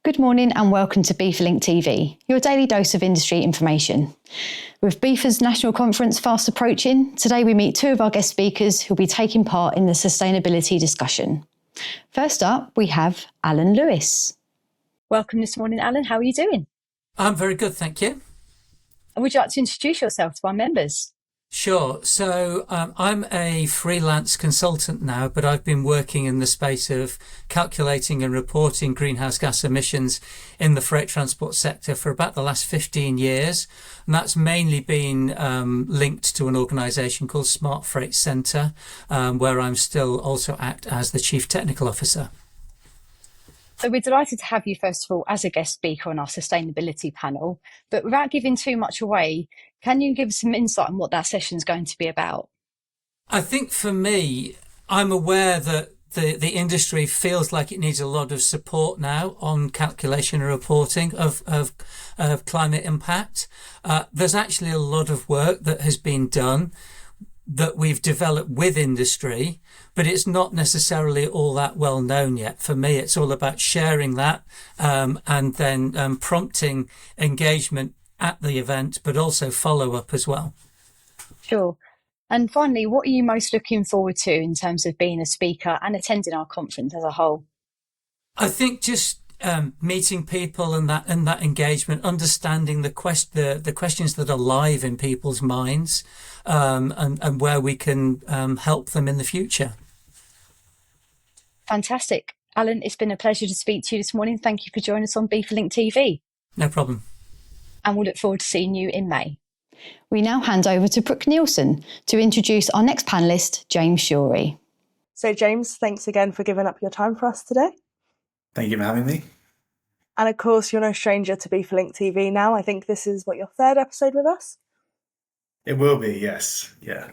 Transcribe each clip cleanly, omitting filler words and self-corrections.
Good morning and welcome to BIFA Link TV, your daily dose of industry information. With BIFA's national conference fast approaching, today we meet two of our guest speakers who'll be taking part in the sustainability discussion. First up, we have Alan Lewis. Welcome this morning, Alan. How are you doing? I'm very good, thank you. And would you like to introduce yourself to our members? Sure. So I'm a freelance consultant now, but I've been working in the space of calculating and reporting greenhouse gas emissions in the freight transport sector for about the last 15 years. And that's mainly been linked to an organisation called Smart Freight Centre, where I'm still also act as the Chief Technical Officer. So we're delighted to have you, first of all, as a guest speaker on our sustainability panel. But without giving too much away, can you give us some insight on what that session is going to be about? I think for me, I'm aware that the industry feels like it needs a lot of support now on calculation and reporting of climate impact. There's actually a lot of work that has been done that we've developed with industry, but it's not necessarily all that well known yet. For me, it's all about sharing that and then prompting engagement at the event, but also follow up as well. Sure. And finally, what are you most looking forward to in terms of being a speaker and attending our conference as a whole? I think just meeting people and that engagement, understanding the questions that are live in people's minds, and where we can help them in the future. Fantastic. Alan, it's been a pleasure to speak to you this morning. Thank you for joining us on BIFA Link TV. No problem. And we'll look forward to seeing you in May. We now hand over to Brooke Nielsen to introduce our next panellist, James Shorey. So James, thanks again for giving up your time for us today. Thank you for having me. And of course, you're no stranger to BIFA Link TV now. I think this is, your third episode with us? It will be, yes. Yeah.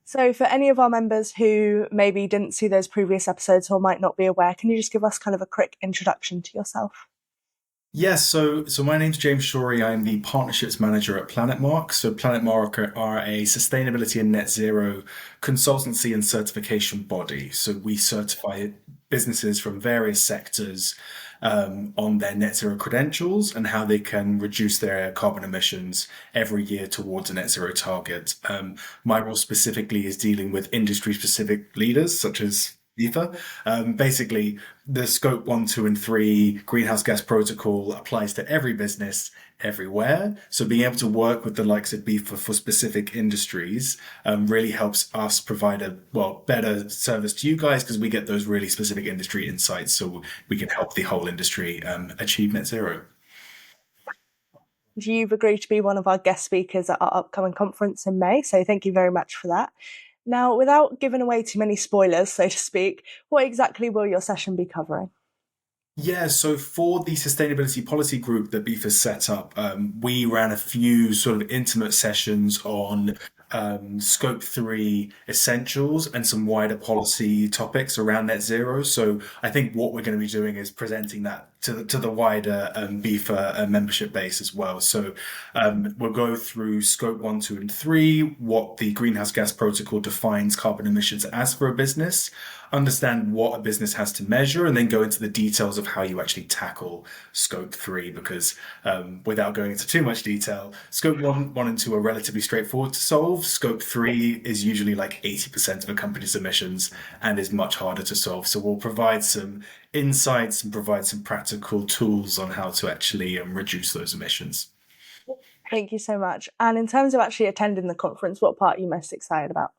So for any of our members who maybe didn't see those previous episodes or might not be aware, can you just give us kind of a quick introduction to yourself? Yes, so my name's James Shorey. I'm the Partnerships Manager at Planetmark. So Planetmark are a sustainability and net zero consultancy and certification body. So we certify businesses from various sectors on their net zero credentials and how they can reduce their carbon emissions every year towards a net zero target. My role specifically is dealing with industry-specific leaders such as BIFA. Basically, the scope 1, 2, and 3 greenhouse gas protocol applies to every business everywhere. So being able to work with the likes of BIFA for specific industries really helps us provide a better service to you guys, because we get those really specific industry insights, so we can help the whole industry achieve net zero. You've agreed to be one of our guest speakers at our upcoming conference in May, so thank you very much for that. Now, without giving away too many spoilers, so to speak, what exactly will your session be covering? Yeah, so for the sustainability policy group that BIFA set up, we ran a few sort of intimate sessions on scope 3 essentials and some wider policy topics around net zero. So I think what we're going to be doing is presenting that to the wider BIFA membership base as well. So we'll go through scope 1, 2, and 3, what the greenhouse gas protocol defines carbon emissions as for a business, understand what a business has to measure, and then go into the details of how you actually tackle scope 3, because without going into too much detail, scope 1 and 2 are relatively straightforward to solve. Scope 3 is usually like 80% of a company's emissions and is much harder to solve. So we'll provide some insights and provide some practical tools on how to actually reduce those emissions. Thank you so much. And in terms of actually attending the conference, what part are you most excited about?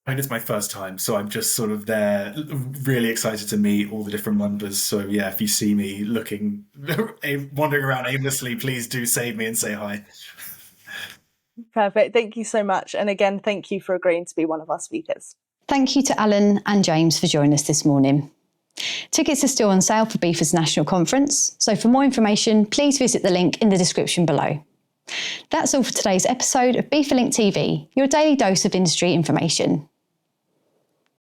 And it's my first time, so I'm just sort of there, really excited to meet all the different members. So yeah, if you see me wandering around aimlessly, please do save me and say hi. Perfect. Thank you so much. And again, thank you for agreeing to be one of our speakers. Thank you to Alan and James for joining us this morning. Tickets are still on sale for BIFA's national conference, so for more information, please visit the link in the description below. That's all for today's episode of BIFA Link TV, your daily dose of industry information.